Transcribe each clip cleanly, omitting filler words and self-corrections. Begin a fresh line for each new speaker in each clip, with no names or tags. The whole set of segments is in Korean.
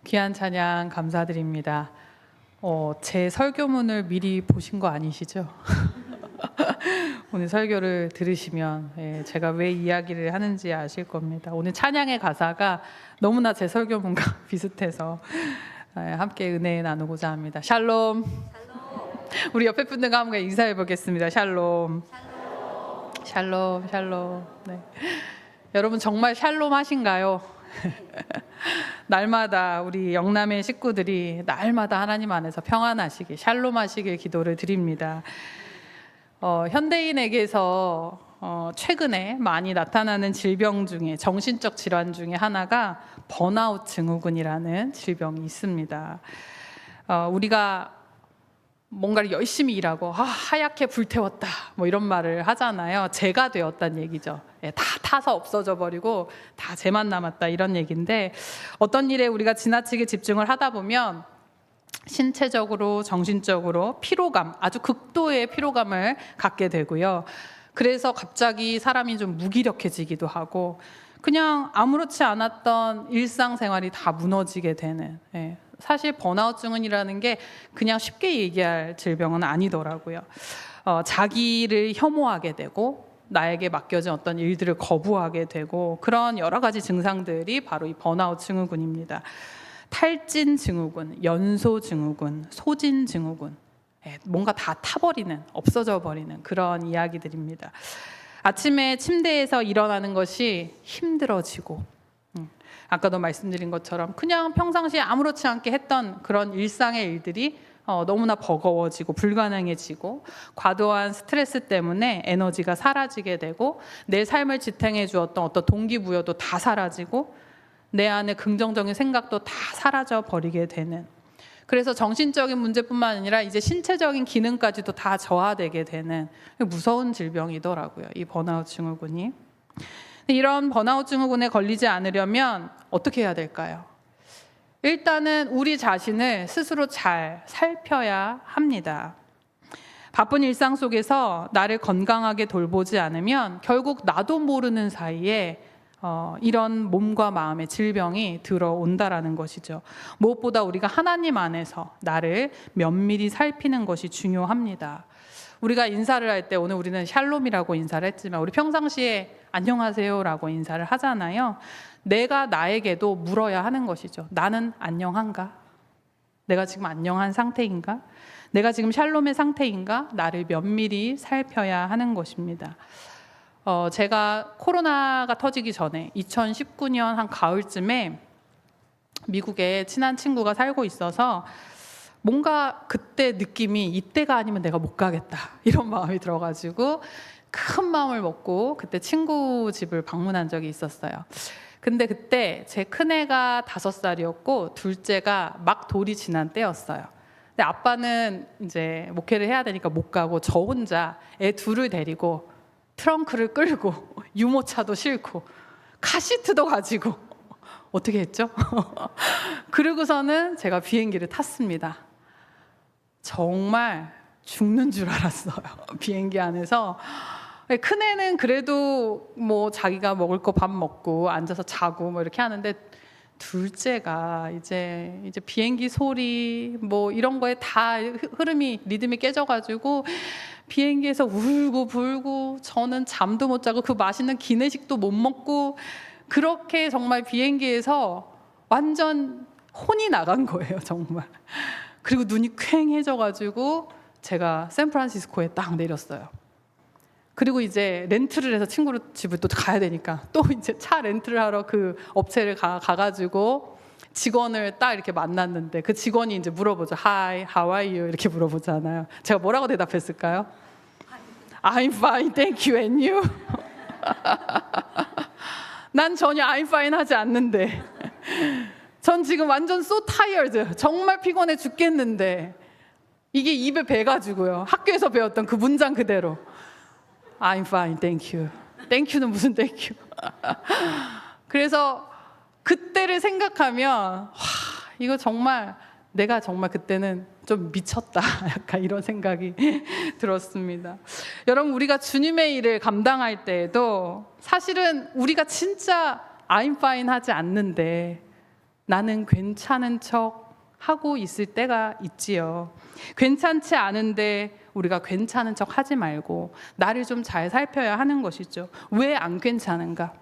귀한 찬양 감사드립니다. 제 설교문을 미리 보신 거 아니시죠? 오늘 설교를 들으시면 제가 왜 이야기를 하는지 아실 겁니다. 오늘 찬양의 가사가 너무나 제 설교문과 비슷해서 함께 은혜 나누고자 합니다. 샬롬. 우리 옆에 분들과 함께 인사해 보겠습니다. 샬롬. 샬롬. 샬롬. 네. 여러분 정말 샬롬 하신가요? 날마다 우리 영남의 식구들이 날마다 하나님 안에서 평안하시길, 샬롬하시길 기도를 드립니다. 현대인에게서 최근에 많이 나타나는 질병 중에, 정신적 질환 중에 하나가 번아웃 증후군이라는 질병이 있습니다. 우리가 뭔가를 열심히 일하고 하얗게 불태웠다 뭐 이런 말을 하잖아요. 재가 되었다는 얘기죠. 다 타서 없어져 버리고 다 재만 남았다 이런 얘기인데, 어떤 일에 우리가 지나치게 집중을 하다 보면 신체적으로 정신적으로 피로감, 아주 극도의 피로감을 갖게 되고요. 그래서 갑자기 사람이 좀 무기력해지기도 하고 그냥 아무렇지 않았던 일상생활이 다 무너지게 되는, 사실 번아웃 증후군이라는 게 그냥 쉽게 얘기할 질병은 아니더라고요. 자기를 혐오하게 되고 나에게 맡겨진 어떤 일들을 거부하게 되고 그런 여러 가지 증상들이 바로 이 번아웃 증후군입니다. 탈진 증후군, 연소 증후군, 소진 증후군, 뭔가 다 타버리는, 없어져 버리는 그런 이야기들입니다. 아침에 침대에서 일어나는 것이 힘들어지고, 아까도 말씀드린 것처럼 그냥 평상시에 아무렇지 않게 했던 그런 일상의 일들이 너무나 버거워지고 불가능해지고, 과도한 스트레스 때문에 에너지가 사라지게 되고 내 삶을 지탱해 주었던 어떤 동기부여도 다 사라지고 내 안에 긍정적인 생각도 다 사라져 버리게 되는, 그래서 정신적인 문제뿐만 아니라 이제 신체적인 기능까지도 다 저하되게 되는 무서운 질병이더라고요, 이 번아웃 증후군이. 이런 번아웃 증후군에 걸리지 않으려면 어떻게 해야 될까요? 일단은 우리 자신을 스스로 잘 살펴야 합니다. 바쁜 일상 속에서 나를 건강하게 돌보지 않으면 결국 나도 모르는 사이에 이런 몸과 마음의 질병이 들어온다라는 것이죠. 무엇보다 우리가 하나님 안에서 나를 면밀히 살피는 것이 중요합니다. 우리가 인사를 할 때, 오늘 우리는 샬롬이라고 인사를 했지만 우리 평상시에 안녕하세요라고 인사를 하잖아요. 내가 나에게도 물어야 하는 것이죠. 나는 안녕한가? 내가 지금 안녕한 상태인가? 내가 지금 샬롬의 상태인가? 나를 면밀히 살펴야 하는 것입니다. 제가 코로나가 터지기 전에 2019년 한 가을쯤에 미국에 친한 친구가 살고 있어서 뭔가 그때 느낌이 이때가 아니면 내가 못 가겠다 이런 마음이 들어가지고 큰 마음을 먹고 그때 친구 집을 방문한 적이 있었어요. 근데 그때 제 큰애가 5살이었고 둘째가 막 돌이 지난 때였어요. 근데 아빠는 이제 목회를 해야 되니까 못 가고 저 혼자 애 둘을 데리고 트렁크를 끌고 유모차도 싣고 카시트도 가지고 어떻게 했죠? 그러고서는 제가 비행기를 탔습니다. 정말 죽는 줄 알았어요. 비행기 안에서. 큰애는 그래도 뭐 자기가 먹을 거 밥 먹고 앉아서 자고 뭐 이렇게 하는데, 둘째가 이제 비행기 소리 뭐 이런 거에 다 흐름이, 리듬이 깨져가지고 비행기에서 울고 불고, 저는 잠도 못 자고 그 맛있는 기내식도 못 먹고, 그렇게 정말 비행기에서 완전 혼이 나간 거예요, 정말. 그리고 눈이 퀭해져가지고 제가 샌프란시스코에 딱 내렸어요. 그리고 이제 렌트를 해서 친구 집을 또 가야 되니까 또 이제 차 렌트를 하러 그 업체를 가가지고 직원을 딱 이렇게 만났는데, 그 직원이 이제 물어보죠. Hi, how are you? 이렇게 물어보잖아요. 제가 뭐라고 대답했을까요? I'm fine, thank you, and you? 난 전혀 I'm fine 하지 않는데, 전 지금 완전 so tired, 정말 피곤해 죽겠는데, 이게 입에 배가지고요. 학교에서 배웠던 그 문장 그대로 I'm fine, thank you. thank you는 무슨 thank you. 그래서 그때를 생각하면 와, 이거 정말 내가 정말 그때는 좀 미쳤다, 약간 이런 생각이 들었습니다. 여러분, 우리가 주님의 일을 감당할 때에도 사실은 우리가 진짜 I'm fine 하지 않는데 나는 괜찮은 척 하고 있을 때가 있지요. 괜찮지 않은데 우리가 괜찮은 척 하지 말고 나를 좀 잘 살펴야 하는 것이죠. 왜 안 괜찮은가?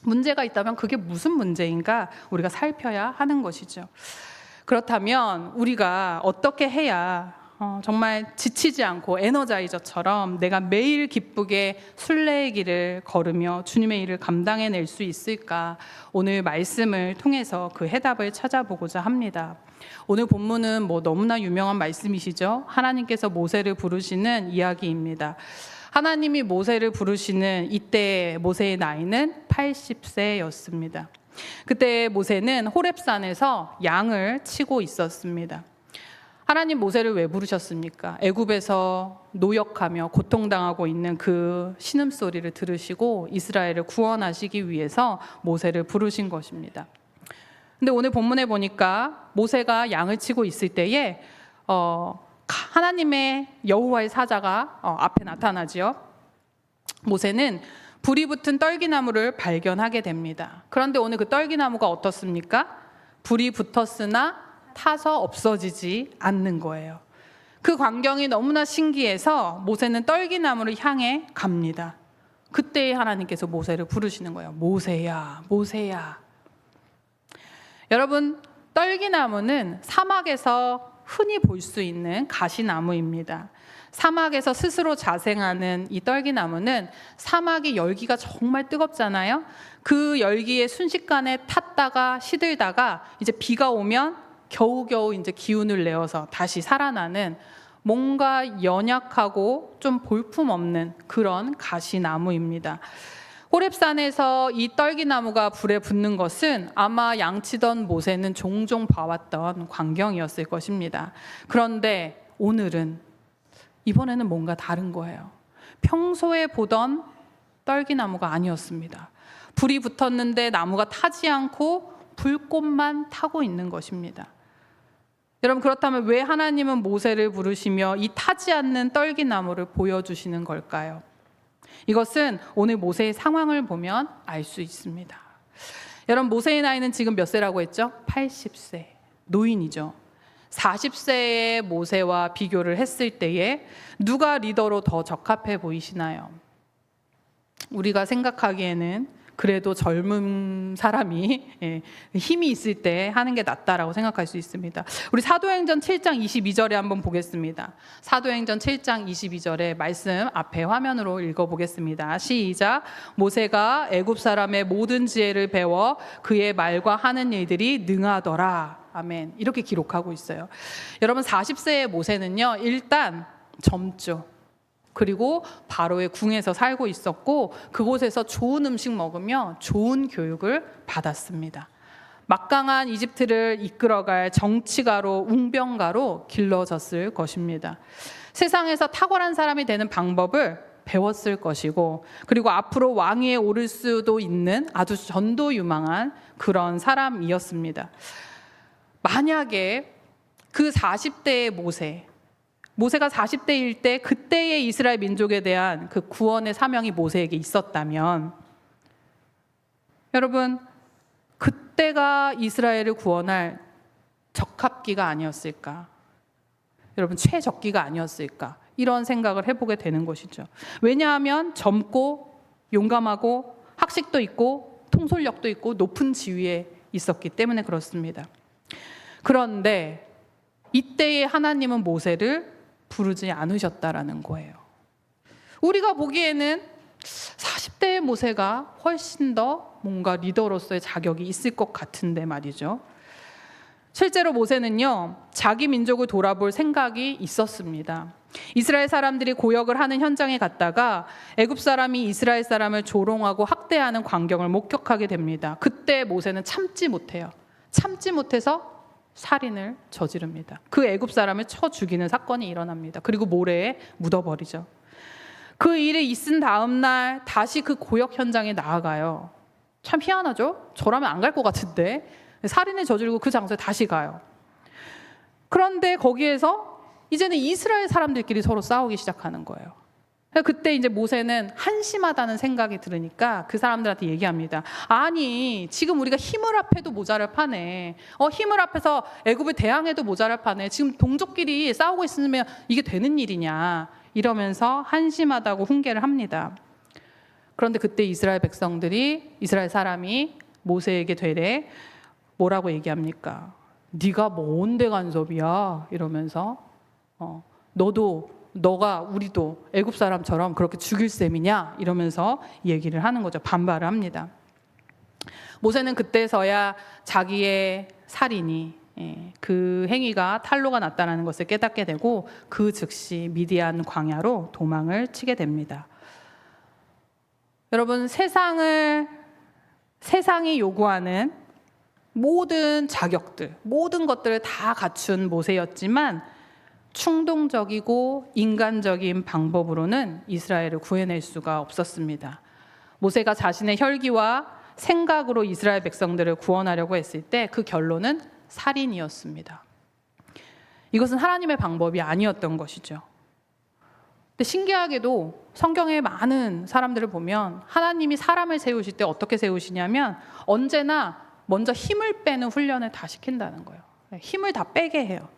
문제가 있다면 그게 무슨 문제인가? 우리가 살펴야 하는 것이죠. 그렇다면 우리가 어떻게 해야 정말 지치지 않고 에너자이저처럼 내가 매일 기쁘게 순례의 길을 걸으며 주님의 일을 감당해낼 수 있을까? 오늘 말씀을 통해서 그 해답을 찾아보고자 합니다. 오늘 본문은 너무나 유명한 말씀이시죠. 하나님께서 모세를 부르시는 이야기입니다. 하나님이 모세를 부르시는 이때 모세의 나이는 80세였습니다. 그때 모세는 호렙산에서 양을 치고 있었습니다. 하나님 모세를 왜 부르셨습니까? 애굽에서 노역하며 고통당하고 있는 그 신음소리를 들으시고 이스라엘을 구원하시기 위해서 모세를 부르신 것입니다. 근데 오늘 본문에 보니까 모세가 양을 치고 있을 때에 하나님의 여호와의 사자가 앞에 나타나지요. 모세는 불이 붙은 떨기나무를 발견하게 됩니다. 그런데 오늘 그 떨기나무가 어떻습니까? 불이 붙었으나 타서 없어지지 않는 거예요. 그 광경이 너무나 신기해서 모세는 떨기나무를 향해 갑니다. 그때 하나님께서 모세를 부르시는 거예요. 모세야, 모세야. 여러분, 떨기나무는 사막에서 흔히 볼 수 있는 가시나무입니다. 사막에서 스스로 자생하는 이 떨기나무는 사막의 열기가 정말 뜨겁잖아요. 그 열기에 순식간에 탔다가 시들다가 이제 비가 오면 겨우겨우 이제 기운을 내어서 다시 살아나는 뭔가 연약하고 좀 볼품없는 그런 가시나무입니다. 호렙산에서 이 떨기나무가 불에 붙는 것은 아마 양치던 모세는 종종 봐왔던 광경이었을 것입니다. 그런데 이번에는 뭔가 다른 거예요. 평소에 보던 떨기나무가 아니었습니다. 불이 붙었는데 나무가 타지 않고 불꽃만 타고 있는 것입니다. 여러분, 그렇다면 왜 하나님은 모세를 부르시며 이 타지 않는 떨기나무를 보여주시는 걸까요? 이것은 오늘 모세의 상황을 보면 알 수 있습니다. 여러분, 모세의 나이는 지금 몇 세라고 했죠? 80세. 노인이죠. 40세의 모세와 비교를 했을 때에 누가 리더로 더 적합해 보이시나요? 우리가 생각하기에는 그래도 젊은 사람이 힘이 있을 때 하는 게 낫다라고 생각할 수 있습니다. 우리 사도행전 7장 22절에 한번 보겠습니다. 사도행전 7장 22절의 말씀 앞에 화면으로 읽어보겠습니다. 시작. 모세가 애굽 사람의 모든 지혜를 배워 그의 말과 하는 일들이 능하더라. 아멘. 이렇게 기록하고 있어요. 여러분, 40세의 모세는요, 일단 젊죠. 그리고 바로의 궁에서 살고 있었고 그곳에서 좋은 음식 먹으며 좋은 교육을 받았습니다. 막강한 이집트를 이끌어갈 정치가로, 웅병가로 길러졌을 것입니다. 세상에서 탁월한 사람이 되는 방법을 배웠을 것이고, 그리고 앞으로 왕위에 오를 수도 있는 아주 전도유망한 그런 사람이었습니다. 만약에 그 40대의 모세가 40대일 때 그때의 이스라엘 민족에 대한 그 구원의 사명이 모세에게 있었다면, 여러분, 그때가 이스라엘을 구원할 적합기가 아니었을까? 여러분, 최적기가 아니었을까? 이런 생각을 해보게 되는 것이죠. 왜냐하면 젊고 용감하고 학식도 있고 통솔력도 있고 높은 지위에 있었기 때문에 그렇습니다. 그런데 이때의 하나님은 모세를 부르지 않으셨다라는 거예요. 우리가 보기에는 40대의 모세가 훨씬 더 뭔가 리더로서의 자격이 있을 것 같은데 말이죠. 실제로 모세는요, 자기 민족을 돌아볼 생각이 있었습니다. 이스라엘 사람들이 고역을 하는 현장에 갔다가 애굽 사람이 이스라엘 사람을 조롱하고 학대하는 광경을 목격하게 됩니다. 그때 모세는 참지 못해요. 참지 못해서 살인을 저지릅니다. 그 애굽 사람을 쳐 죽이는 사건이 일어납니다. 그리고 모래에 묻어버리죠. 그 일이 있은 다음 날 다시 그 고역 현장에 나아가요. 참 희한하죠? 저라면 안 갈 것 같은데 살인을 저지르고 그 장소에 다시 가요. 그런데 거기에서 이제는 이스라엘 사람들끼리 서로 싸우기 시작하는 거예요. 그때 이제 모세는 한심하다는 생각이 들으니까 그 사람들한테 얘기합니다. 아니, 지금 우리가 힘을 합해도 모자를 파네. 힘을 합해서 애굽을 대항해도 모자를 파네. 지금 동족끼리 싸우고 있으면 이게 되는 일이냐. 이러면서 한심하다고 훈계를 합니다. 그런데 그때 이스라엘 사람이 모세에게 되레 뭐라고 얘기합니까? 네가 뭔데 간섭이야? 이러면서 우리도 애굽 사람처럼 그렇게 죽일 셈이냐? 이러면서 얘기를 하는 거죠. 반발을 합니다. 모세는 그때서야 자기의 살인이 그 행위가 탈로가 났다는 것을 깨닫게 되고 그 즉시 미디안 광야로 도망을 치게 됩니다. 여러분, 세상이 요구하는 모든 자격들, 모든 것들을 다 갖춘 모세였지만 충동적이고 인간적인 방법으로는 이스라엘을 구해낼 수가 없었습니다. 모세가 자신의 혈기와 생각으로 이스라엘 백성들을 구원하려고 했을 때 그 결론은 살인이었습니다. 이것은 하나님의 방법이 아니었던 것이죠. 근데 신기하게도 성경의 많은 사람들을 보면 하나님이 사람을 세우실 때 어떻게 세우시냐면 언제나 먼저 힘을 빼는 훈련을 다 시킨다는 거예요. 힘을 다 빼게 해요.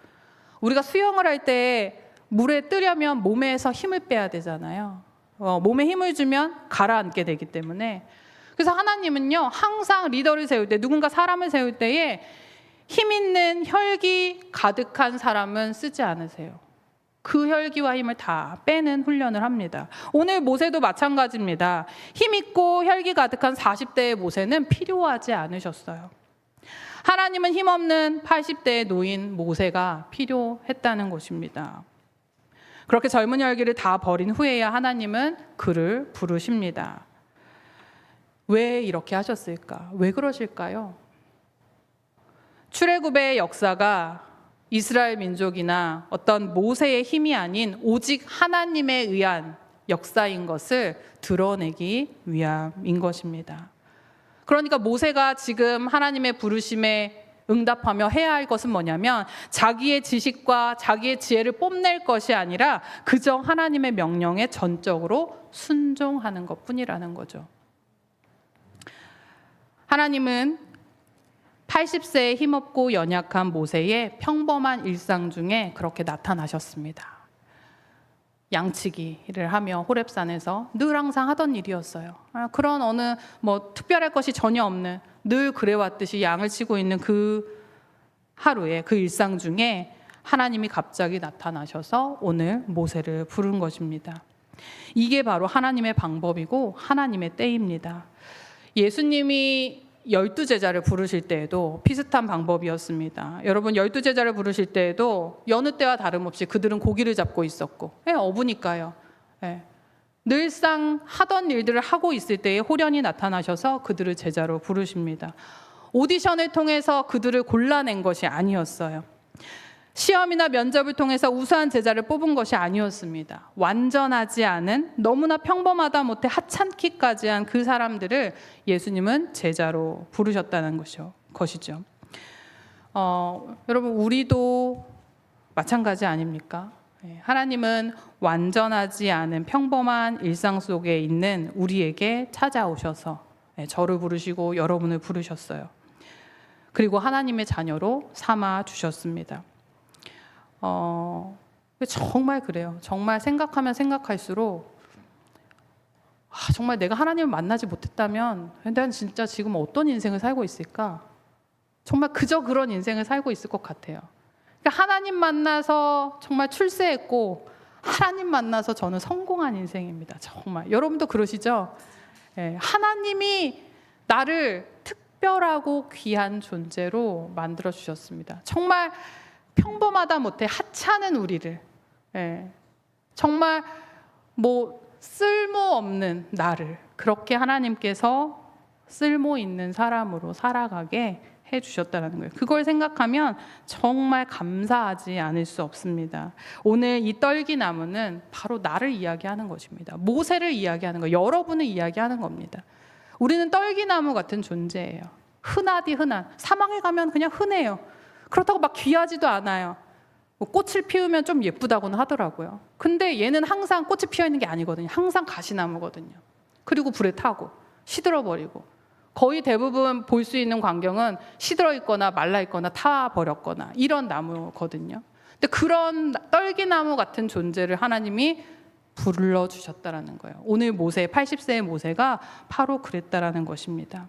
우리가 수영을 할 때 물에 뜨려면 몸에서 힘을 빼야 되잖아요. 몸에 힘을 주면 가라앉게 되기 때문에. 그래서 하나님은요, 항상 리더를 세울 때, 누군가 사람을 세울 때에 힘 있는 혈기 가득한 사람은 쓰지 않으세요. 그 혈기와 힘을 다 빼는 훈련을 합니다. 오늘 모세도 마찬가지입니다. 힘 있고 혈기 가득한 40대의 모세는 필요하지 않으셨어요. 하나님은 힘없는 80대의 노인 모세가 필요했다는 것입니다. 그렇게 젊은 혈기를 다 버린 후에야 하나님은 그를 부르십니다. 왜 이렇게 하셨을까? 왜 그러실까요? 출애굽의 역사가 이스라엘 민족이나 어떤 모세의 힘이 아닌 오직 하나님에 의한 역사인 것을 드러내기 위함인 것입니다. 그러니까 모세가 지금 하나님의 부르심에 응답하며 해야 할 것은 뭐냐면 자기의 지식과 자기의 지혜를 뽐낼 것이 아니라 그저 하나님의 명령에 전적으로 순종하는 것뿐이라는 거죠. 하나님은 80세에 힘없고 연약한 모세의 평범한 일상 중에 그렇게 나타나셨습니다. 양치기를 하며 호렙산에서 늘 항상 하던 일이었어요. 그런 어느 특별할 것이 전혀 없는 늘 그래왔듯이 양을 치고 있는 그 하루에 그 일상 중에 하나님이 갑자기 나타나셔서 오늘 모세를 부른 것입니다. 이게 바로 하나님의 방법이고 하나님의 때입니다. 예수님이 12제자를 부르실 때에도 비슷한 방법이었습니다. 여러분, 12제자를 부르실 때에도 여느 때와 다름없이 그들은 고기를 잡고 있었고, 어부니까요. 늘상 하던 일들을 하고 있을 때에 호련히 나타나셔서 그들을 제자로 부르십니다. 오디션을 통해서 그들을 골라낸 것이 아니었어요. 시험이나 면접을 통해서 우수한 제자를 뽑은 것이 아니었습니다. 완전하지 않은, 너무나 평범하다 못해 하찮기까지 한 그 사람들을 예수님은 제자로 부르셨다는 것이죠. 여러분, 우리도 마찬가지 아닙니까? 하나님은 완전하지 않은 평범한 일상 속에 있는 우리에게 찾아오셔서 저를 부르시고 여러분을 부르셨어요. 그리고 하나님의 자녀로 삼아 주셨습니다. 정말 그래요. 정말 생각하면 생각할수록 정말 내가 하나님을 만나지 못했다면 난 진짜 지금 어떤 인생을 살고 있을까? 정말 그저 그런 인생을 살고 있을 것 같아요. 그러니까 하나님 만나서 정말 출세했고 하나님 만나서 저는 성공한 인생입니다. 정말 여러분도 그러시죠? 하나님이 나를 특별하고 귀한 존재로 만들어 주셨습니다. 정말 평범하다 못해 하찮은 우리를, 정말 쓸모없는 나를 그렇게 하나님께서 쓸모 있는 사람으로 살아가게 해주셨다는 거예요. 그걸 생각하면 정말 감사하지 않을 수 없습니다. 오늘 이 떨기나무는 바로 나를 이야기하는 것입니다. 모세를 이야기하는 거예요. 여러분을 이야기하는 겁니다. 우리는 떨기나무 같은 존재예요. 흔하디 흔한, 사망에 가면 그냥 흔해요. 그렇다고 막 귀하지도 않아요. 뭐 꽃을 피우면 좀 예쁘다고는 하더라고요. 근데 얘는 항상 꽃이 피어 있는 게 아니거든요. 항상 가시나무거든요. 그리고 불에 타고 시들어버리고, 거의 대부분 볼 수 있는 광경은 시들어 있거나 말라 있거나 타버렸거나 이런 나무거든요. 근데 그런 떨기나무 같은 존재를 하나님이 불러주셨다라는 거예요. 오늘 모세, 80세의 모세가 바로 그랬다라는 것입니다.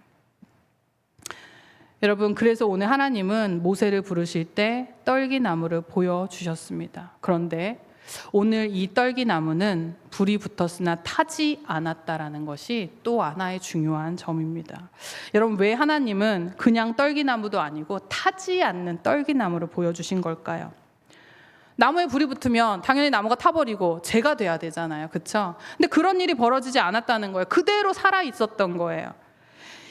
여러분, 그래서 오늘 하나님은 모세를 부르실 때 떨기나무를 보여주셨습니다. 그런데 오늘 이 떨기나무는 불이 붙었으나 타지 않았다라는 것이 또 하나의 중요한 점입니다. 여러분, 왜 하나님은 그냥 떨기나무도 아니고 타지 않는 떨기나무를 보여주신 걸까요? 나무에 불이 붙으면 당연히 나무가 타버리고 재가 돼야 되잖아요. 그렇죠? 근데 그런 일이 벌어지지 않았다는 거예요. 그대로 살아 있었던 거예요.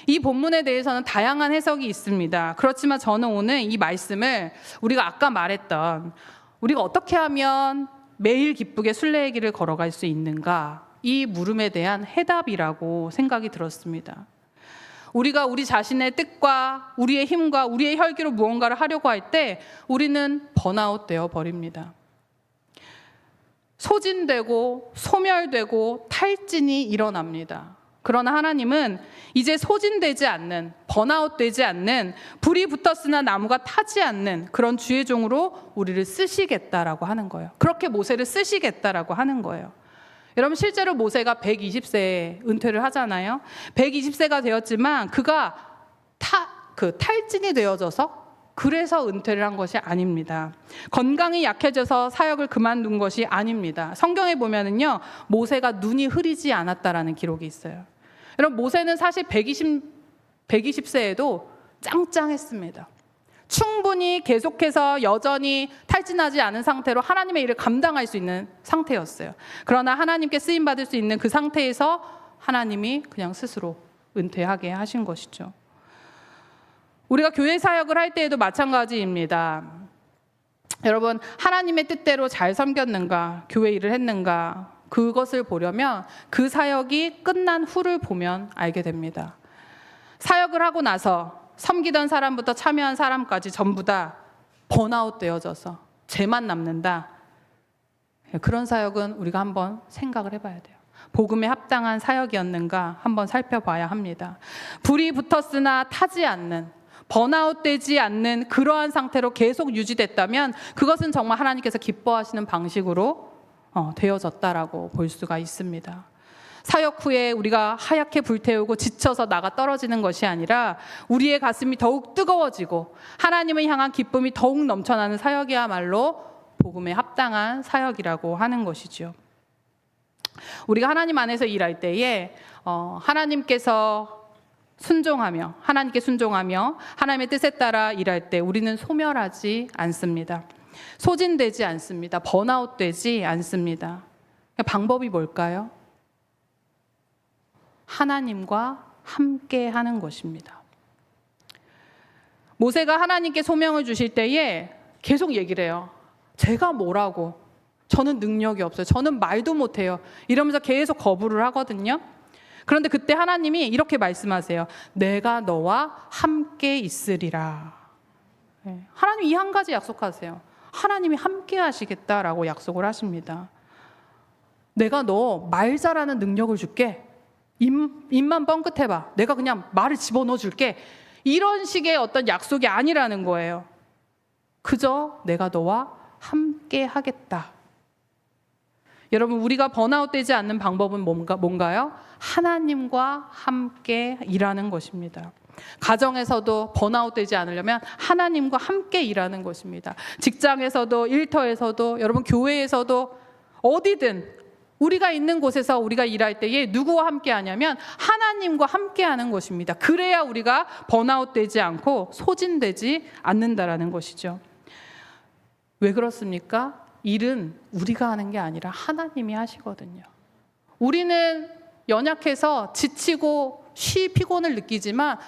이 본문에 대해서는 다양한 해석이 있습니다. 그렇지만 저는 오늘 이 말씀을 우리가 아까 말했던, 우리가 어떻게 하면 매일 기쁘게 순례의 길을 걸어갈 수 있는가, 이 물음에 대한 해답이라고 생각이 들었습니다. 우리가 우리 자신의 뜻과 우리의 힘과 우리의 혈기로 무언가를 하려고 할 때 우리는 번아웃 되어 버립니다. 소진되고 소멸되고 탈진이 일어납니다. 그러나 하나님은 이제 소진되지 않는, 번아웃되지 않는, 불이 붙었으나 나무가 타지 않는 그런 주의 종으로 우리를 쓰시겠다라고 하는 거예요. 그렇게 모세를 쓰시겠다라고 하는 거예요. 여러분, 실제로 모세가 120세에 은퇴를 하잖아요. 120세가 되었지만 그가 탈진이 되어져서 그래서 은퇴를 한 것이 아닙니다. 건강이 약해져서 사역을 그만둔 것이 아닙니다. 성경에 보면은요, 모세가 눈이 흐리지 않았다라는 기록이 있어요. 여러분, 모세는 사실 120세에도 짱짱했습니다. 충분히 계속해서 여전히 탈진하지 않은 상태로 하나님의 일을 감당할 수 있는 상태였어요. 그러나 하나님께 쓰임받을 수 있는 그 상태에서 하나님이 그냥 스스로 은퇴하게 하신 것이죠. 우리가 교회 사역을 할 때에도 마찬가지입니다. 여러분, 하나님의 뜻대로 잘 섬겼는가, 교회 일을 했는가, 그것을 보려면 그 사역이 끝난 후를 보면 알게 됩니다. 사역을 하고 나서 섬기던 사람부터 참여한 사람까지 전부 다 번아웃 되어져서 죄만 남는다. 그런 사역은 우리가 한번 생각을 해봐야 돼요. 복음에 합당한 사역이었는가 한번 살펴봐야 합니다. 불이 붙었으나 타지 않는, 번아웃 되지 않는 그러한 상태로 계속 유지됐다면 그것은 정말 하나님께서 기뻐하시는 방식으로 되어졌다라고 볼 수가 있습니다. 사역 후에 우리가 하얗게 불태우고 지쳐서 나가 떨어지는 것이 아니라 우리의 가슴이 더욱 뜨거워지고 하나님을 향한 기쁨이 더욱 넘쳐나는 사역이야말로 복음에 합당한 사역이라고 하는 것이죠. 우리가 하나님 안에서 일할 때에 하나님께서 순종하며, 하나님께 순종하며 하나님의 뜻에 따라 일할 때 우리는 소멸하지 않습니다. 소진되지 않습니다. 번아웃되지 않습니다. 방법이 뭘까요? 하나님과 함께 하는 것입니다. 모세가 하나님께 소명을 주실 때에 계속 얘기를 해요. 제가 뭐라고? 저는 능력이 없어요. 저는 말도 못해요. 이러면서 계속 거부를 하거든요. 그런데 그때 하나님이 이렇게 말씀하세요. 내가 너와 함께 있으리라. 하나님 이 한 가지 약속하세요. 하나님이 함께 하시겠다라고 약속을 하십니다. 내가 너 말 잘하는 능력을 줄게. 입만 뻥끗해봐. 내가 그냥 말을 집어넣어 줄게. 이런 식의 어떤 약속이 아니라는 거예요. 그저 내가 너와 함께 하겠다. 여러분, 우리가 번아웃 되지 않는 방법은 뭔가요? 하나님과 함께 일하는 것입니다. 가정에서도 번아웃 되지 않으려면 하나님과 함께 일하는 것입니다. 직장에서도, 일터에서도, 여러분 교회에서도, 어디든 우리가 있는 곳에서 우리가 일할 때에 누구와 함께 하냐면 하나님과 함께 하는 것입니다. 그래야 우리가 번아웃 되지 않고 소진되지 않는다라는 것이죠. 왜 그렇습니까? 일은 우리가 하는 게 아니라 하나님이 하시거든요. 우리는 연약해서 지치고 피곤을 느끼지만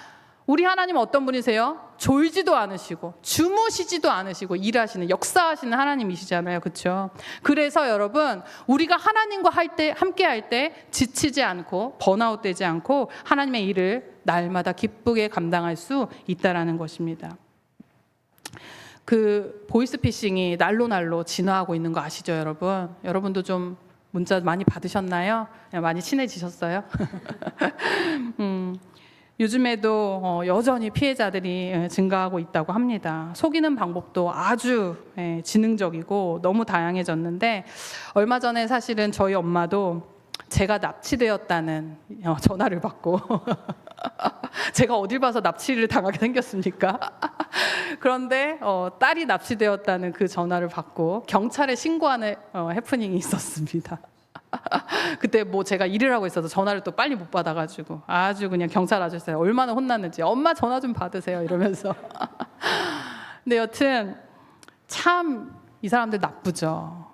우리 하나님은 어떤 분이세요? 졸지도 않으시고 주무시지도 않으시고 일하시는, 역사하시는 하나님이시잖아요. 그렇죠? 그래서 여러분, 우리가 하나님과 함께 할 때 지치지 않고 번아웃 되지 않고 하나님의 일을 날마다 기쁘게 감당할 수 있다라는 것입니다. 그 보이스피싱이 날로 진화하고 있는 거 아시죠, 여러분? 여러분도 좀 문자 많이 받으셨나요? 많이 친해지셨어요? 요즘에도 여전히 피해자들이 증가하고 있다고 합니다. 속이는 방법도 아주 지능적이고 너무 다양해졌는데, 얼마 전에 사실은 저희 엄마도 제가 납치되었다는 전화를 받고 제가 어딜 봐서 납치를 당하게 생겼습니까? 그런데 딸이 납치되었다는 그 전화를 받고 경찰에 신고하는 해프닝이 있었습니다. 그때 뭐 제가 일을 하고 있어서 전화를 또 빨리 못 받아가지고 아주 그냥 경찰 아저씨가 얼마나 혼났는지, 엄마 전화 좀 받으세요 이러면서. 근데 여튼 참 이 사람들 나쁘죠.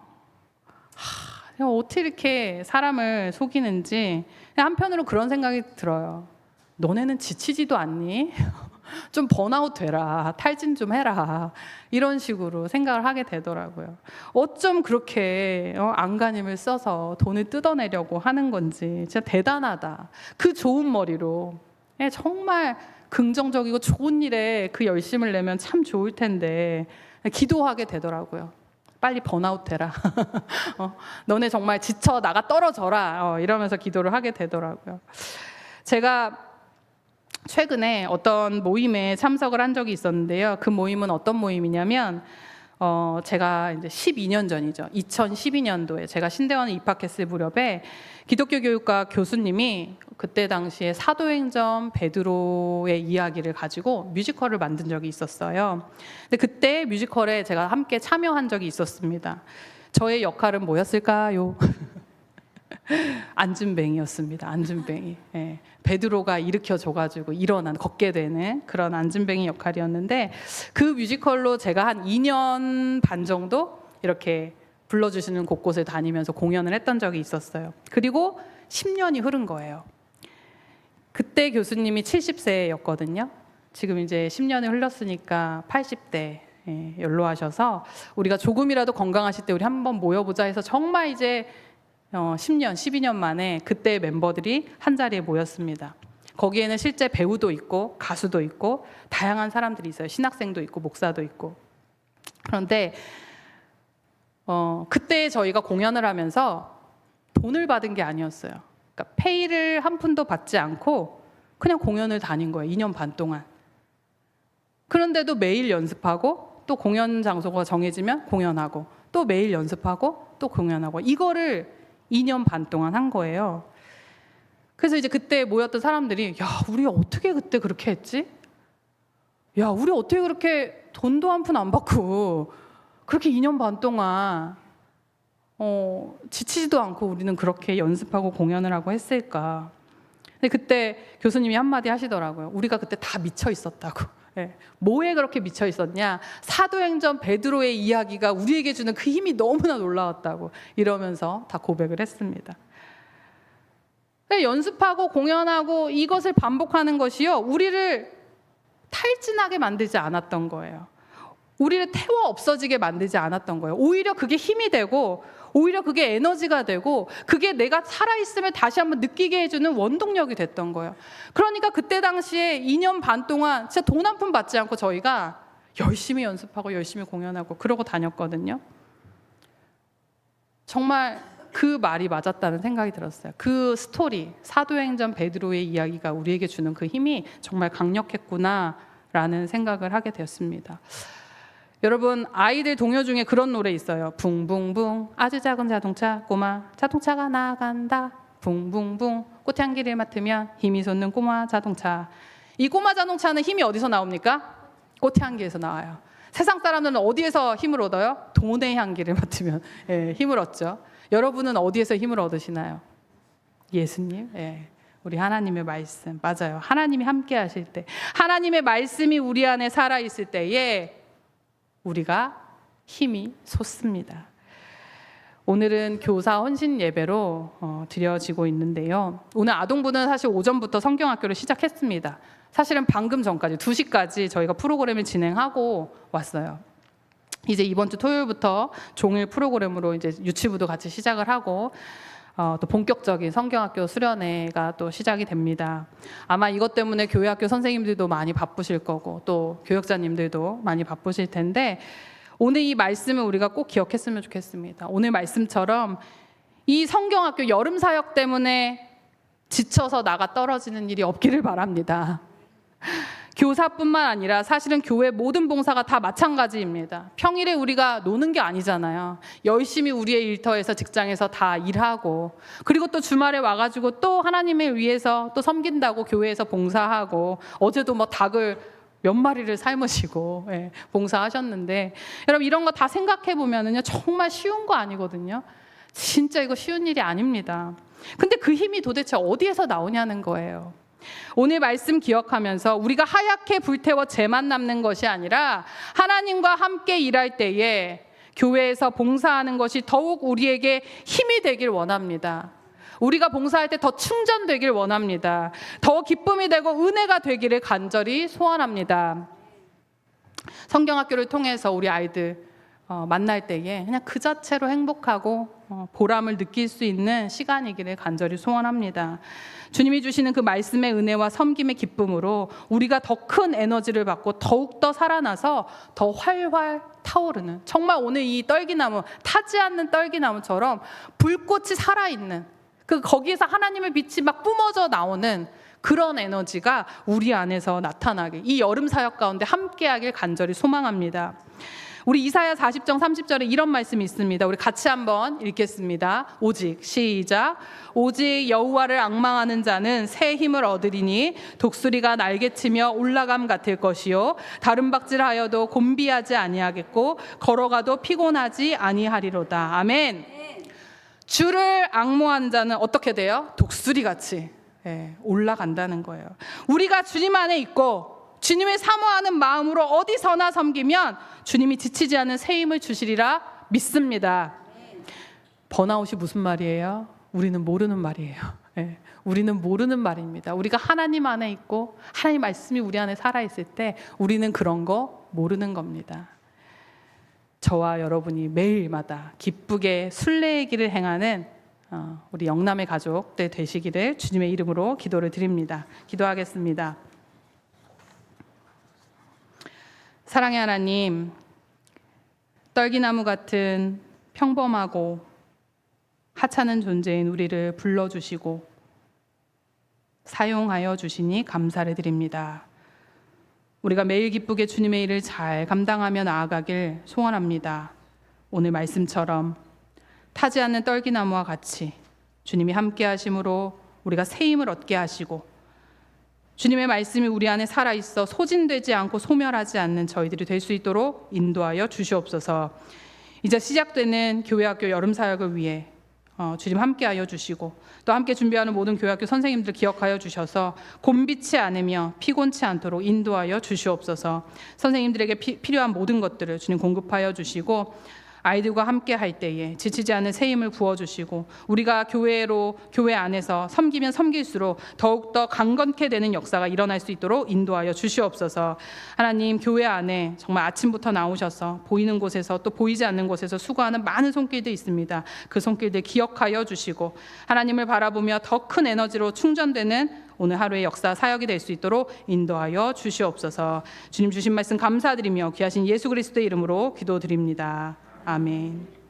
어떻게 이렇게 사람을 속이는지. 한편으로 그런 생각이 들어요. 너네는 지치지도 않니? 좀 번아웃 되라, 탈진 좀 해라, 이런 식으로 생각을 하게 되더라고요. 어쩜 그렇게 안간힘을 써서 돈을 뜯어내려고 하는 건지 진짜 대단하다. 그 좋은 머리로 정말 긍정적이고 좋은 일에 그 열심을 내면 참 좋을 텐데 기도하게 되더라고요. 빨리 번아웃 되라. 너네 정말 지쳐 나가 떨어져라. 이러면서 기도를 하게 되더라고요. 제가 최근에 어떤 모임에 참석을 한 적이 있었는데요. 그 모임은 어떤 모임이냐면 제가 이제 12년 전이죠. 2012년도에 제가 신대원에 입학했을 무렵에 기독교 교육과 교수님이 그때 당시에 사도행전 베드로의 이야기를 가지고 뮤지컬을 만든 적이 있었어요. 근데 그때 뮤지컬에 제가 함께 참여한 적이 있었습니다. 저의 역할은 뭐였을까요? 안진뱅이였습니다. 안진뱅이. 예. 베드로가 일으켜줘가지고 걷게 되는 그런 안진뱅이 역할이었는데, 그 뮤지컬로 제가 한 2년 반 정도 이렇게 불러주시는 곳곳을 다니면서 공연을 했던 적이 있었어요. 그리고 10년이 흐른 거예요. 그때 교수님이 70세였거든요. 지금 이제 10년이 흘렀으니까 80대 연로하셔서, 우리가 조금이라도 건강하실 때 우리 한번 모여보자 해서 정말 이제 10년, 12년 만에 그때 멤버들이 한 자리에 모였습니다. 거기에는 실제 배우도 있고 가수도 있고 다양한 사람들이 있어요. 신학생도 있고 목사도 있고. 그런데 그때 저희가 공연을 하면서 돈을 받은 게 아니었어요. 그러니까 페이를 한 푼도 받지 않고 그냥 공연을 다닌 거예요. 2년 반 동안. 그런데도 매일 연습하고, 또 공연 장소가 정해지면 공연하고, 또 매일 연습하고, 또 공연하고, 이거를 2년 반 동안 한 거예요. 그래서 이제 그때 모였던 사람들이, 야, 우리 어떻게 그때 그렇게 했지? 야, 우리 어떻게 그렇게 돈도 한 푼 안 받고 그렇게 2년 반 동안 지치지도 않고 우리는 그렇게 연습하고 공연을 하고 했을까? 근데 그때 교수님이 한마디 하시더라고요. 우리가 그때 다 미쳐 있었다고. 네. 뭐에 그렇게 미쳐 있었냐? 사도행전 베드로의 이야기가 우리에게 주는 그 힘이 너무나 놀라웠다고 이러면서 다 고백을 했습니다. 연습하고 공연하고 이것을 반복하는 것이요, 우리를 탈진하게 만들지 않았던 거예요. 우리를 태워 없어지게 만들지 않았던 거예요. 오히려 그게 힘이 되고, 오히려 그게 에너지가 되고, 그게 내가 살아있음을 다시 한번 느끼게 해주는 원동력이 됐던 거예요. 그러니까 그때 당시에 2년 반 동안 진짜 돈 한 푼 받지 않고 저희가 열심히 연습하고 열심히 공연하고 그러고 다녔거든요. 정말 그 말이 맞았다는 생각이 들었어요. 그 스토리, 사도행전 베드로의 이야기가 우리에게 주는 그 힘이 정말 강력했구나라는 생각을 하게 되었습니다. 여러분, 아이들 동요 중에 그런 노래 있어요. 붕붕붕 아주 작은 자동차, 꼬마 자동차가 나간다. 붕붕붕 꽃향기를 맡으면 힘이 솟는 꼬마 자동차. 이 꼬마 자동차는 힘이 어디서 나옵니까? 꽃향기에서 나와요. 세상 사람들은 어디에서 힘을 얻어요? 돈의 향기를 맡으면 힘을 얻죠. 여러분은 어디에서 힘을 얻으시나요? 예수님. 우리 하나님의 말씀. 맞아요. 하나님이 함께 하실 때, 하나님의 말씀이 우리 안에 살아있을 때에 우리가 힘이 솟습니다. 오늘은 교사 헌신 예배로 드려지고 있는데요. 오늘 아동부는 사실 오전부터 성경학교를 시작했습니다. 사실은 방금 전까지 2시까지 저희가 프로그램을 진행하고 왔어요. 이제 이번 주 토요일부터 종일 프로그램으로 이제 유치부도 같이 시작을 하고, 또 본격적인 성경학교 수련회가 또 시작이 됩니다. 아마 이것 때문에 교회학교 선생님들도 많이 바쁘실 거고 또 교역자님들도 많이 바쁘실 텐데 오늘 이 말씀을 우리가 꼭 기억했으면 좋겠습니다. 오늘 말씀처럼 이 성경학교 여름 사역 때문에 지쳐서 나가 떨어지는 일이 없기를 바랍니다. 교사뿐만 아니라 사실은 교회 모든 봉사가 다 마찬가지입니다. 평일에 우리가 노는 게 아니잖아요. 열심히 우리의 일터에서 직장에서 다 일하고 그리고 또 주말에 와가지고 또 하나님을 위해서 또 섬긴다고 교회에서 봉사하고 어제도 뭐 닭을 몇 마리를 삶으시고 봉사하셨는데 여러분 이런 거 다 생각해 보면은요 정말 쉬운 거 아니거든요. 진짜 이거 쉬운 일이 아닙니다. 근데 그 힘이 도대체 어디에서 나오냐는 거예요. 오늘 말씀 기억하면서 우리가 하얗게 불태워 재만 남는 것이 아니라 하나님과 함께 일할 때에 교회에서 봉사하는 것이 더욱 우리에게 힘이 되길 원합니다. 우리가 봉사할 때 더 충전되길 원합니다. 더 기쁨이 되고 은혜가 되기를 간절히 소원합니다. 성경학교를 통해서 우리 아이들 만날 때에 그냥 그 자체로 행복하고 보람을 느낄 수 있는 시간이기를 간절히 소원합니다. 주님이 주시는 그 말씀의 은혜와 섬김의 기쁨으로 우리가 더 큰 에너지를 받고 더욱더 살아나서 더 활활 타오르는 정말 오늘 이 떨기나무 타지 않는 떨기나무처럼 불꽃이 살아있는 거기에서 하나님의 빛이 막 뿜어져 나오는 그런 에너지가 우리 안에서 나타나길 이 여름 사역 가운데 함께하길 간절히 소망합니다. 우리 이사야 40장 30절에 이런 말씀이 있습니다. 우리 같이 한번 읽겠습니다. 오직 시작. 오직 여호와를 앙망하는 자는 새 힘을 얻으리니 독수리가 날개치며 올라감 같을 것이요 다름박질하여도 곤비하지 아니하겠고 걸어가도 피곤하지 아니하리로다. 아멘. 주를 앙모하는 자는 어떻게 돼요? 독수리같이 올라간다는 거예요. 우리가 주님 안에 있고 주님을 사모하는 마음으로 어디서나 섬기면 주님이 지치지 않은 새 힘을 주시리라 믿습니다. 번아웃이 무슨 말이에요? 우리는 모르는 말이에요. 우리는 모르는 말입니다. 우리가 하나님 안에 있고 하나님 말씀이 우리 안에 살아있을 때 우리는 그런 거 모르는 겁니다. 저와 여러분이 매일마다 기쁘게 순례의 길을 행하는 우리 영남의 가족들 되시기를 주님의 이름으로 기도를 드립니다. 기도하겠습니다. 사랑의 하나님, 떨기나무 같은 평범하고 하찮은 존재인 우리를 불러주시고 사용하여 주시니 감사를 드립니다. 우리가 매일 기쁘게 주님의 일을 잘 감당하며 나아가길 소원합니다. 오늘 말씀처럼 타지 않는 떨기나무와 같이 주님이 함께 하심으로 우리가 새 힘을 얻게 하시고 주님의 말씀이 우리 안에 살아있어 소진되지 않고 소멸하지 않는 저희들이 될 수 있도록 인도하여 주시옵소서. 이제 시작되는 교회학교 여름사역을 위해 주님 함께하여 주시고 또 함께 준비하는 모든 교회학교 선생님들 기억하여 주셔서 곤비치 않으며 피곤치 않도록 인도하여 주시옵소서. 선생님들에게 필요한 모든 것들을 주님 공급하여 주시고 아이들과 함께 할 때에 지치지 않는 새 힘을 부어주시고 우리가 교회 안에서 섬기면 섬길수록 더욱더 강건케 되는 역사가 일어날 수 있도록 인도하여 주시옵소서. 하나님, 교회 안에 정말 아침부터 나오셔서 보이는 곳에서 또 보이지 않는 곳에서 수고하는 많은 손길들 있습니다. 그 손길들 기억하여 주시고 하나님을 바라보며 더 큰 에너지로 충전되는 오늘 하루의 역사 사역이 될 수 있도록 인도하여 주시옵소서. 주님 주신 말씀 감사드리며 귀하신 예수 그리스도의 이름으로 기도드립니다. 아멘.